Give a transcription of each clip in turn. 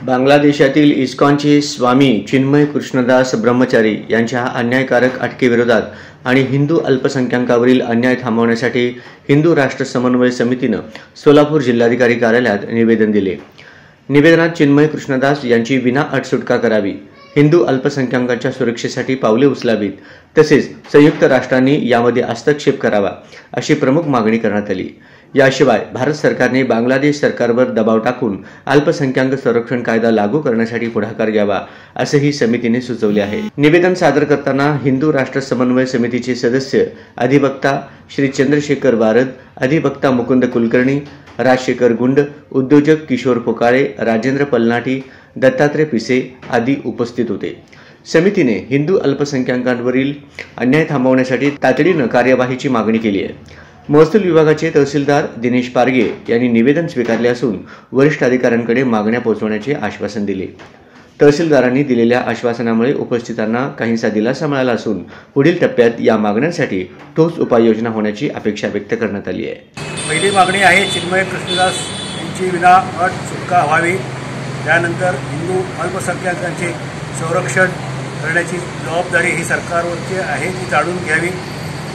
बांगलादेशातील इस्कॉनचे स्वामी चिन्मय कृष्णदास ब्रह्मचारी यांच्या अन्यायकारक अटकेविरोधात आणि हिंदू अल्पसंख्याकांवरील अन्याय थांबवण्यासाठी हिंदू राष्ट्र समन्वय समितीनं सोलापूर जिल्हाधिकारी कार्यालयात निवेदन दिले। निवेदनात चिन्मय कृष्णदास यांची विनाअट सुटका करावी, हिंदू अल्पसंख्याकांच्या सुरक्षेसाठी पावले उचलावीत, तसेच संयुक्त राष्ट्रांनी यामध्ये हस्तक्षेप करावा अशी प्रमुख मागणी करण्यात आली। याशिवाय भारत सरकारने बांगलादेश सरकारवर दबाव टाकून अल्पसंख्याक संरक्षण कायदा लागू करण्यासाठी पुढाकार घ्यावा असंही समितीने सुचवले आहे। निवेदन सादर करताना हिंदू राष्ट्र समन्वय समितीचे सदस्य अधिवक्ता श्री चंद्रशेखर वारद, अधिवक्ता मुकुंद कुलकर्णी, राजशेखर गुंड, उद्योजक किशोर पोकाळे, राजेंद्र पलनाटी, दत्तात्रय पिसे आदी उपस्थित होते। समितीने हिंदू अल्पसंख्याकांवरील अन्याय थांबवण्यासाठी तातडीने कार्यवाहीची मागणी केली आहे। महसूल विभागाचे तहसीलदार दिनेश पारगे यांनी निवेदन स्वीकारले असून वरिष्ठ अधिकाऱ्यांकडे मागण्या पोहोचवण्याचे आश्वासन दिले। तहसीलदारांनी दिलेल्या आश्वासनामुळे उपस्थितांना काहीसा दिलासा मिळाला असून पुढील टप्प्यात या मागण्यांसाठी ठोस उपाययोजना होण्याची अपेक्षा व्यक्त करण्यात आली आहे। पहिली मागणी आहे चिन्मय कृष्णदास यांची विनाअट सुटका व्हावी। त्यानंतर हिंदू अल्पसंख्याकांचे संरक्षण करण्याची जबाबदारी ही सरकारवरची आहे ती जाणून घ्यावी,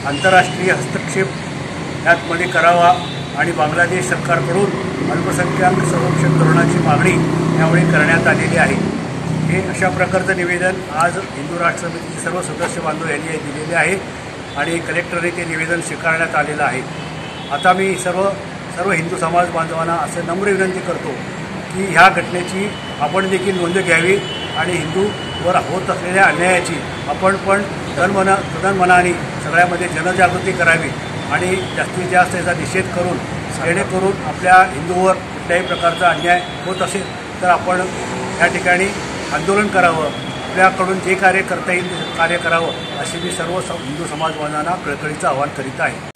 आंतरराष्ट्रीय हस्तक्षेप यामध्ये करावा आणि बांगलादेश सरकारकडून अल्पसंख्याक संरक्षण धोरणाची मागणी यावेळी करण्यात आलेली आहे। हे अशा प्रकारचं निवेदन आज हिंदू राष्ट्र समितीचे सर्व सदस्य बांधव यांनी दिलेले आहे आणि कलेक्टरने ते निवेदन स्वीकारण्यात आलेलं आहे। आता मी सर्व हिंदू समाज बांधवांना असे नम्र विनंती करतो की ह्या घटनेची आपण देखील नोंद घ्यावी आणि हिंदूवर होत असलेल्या अन्यायाची आपण पण तनमनाने सगळ्यामध्ये जनजागृती करावी आणि जास्तीत जास्त याचा निषेध करून जेणेकरून आपल्या हिंदूवर कुठल्याही प्रकारचा अन्याय होत असेल तर आपण या ठिकाणी आंदोलन करावं, आपल्याकडून जे कार्य करता येईल ते कार्य करावं अशी मी सर्व हिंदू समाज बांधवांना कळकळीचं आवाहन करीत आहे।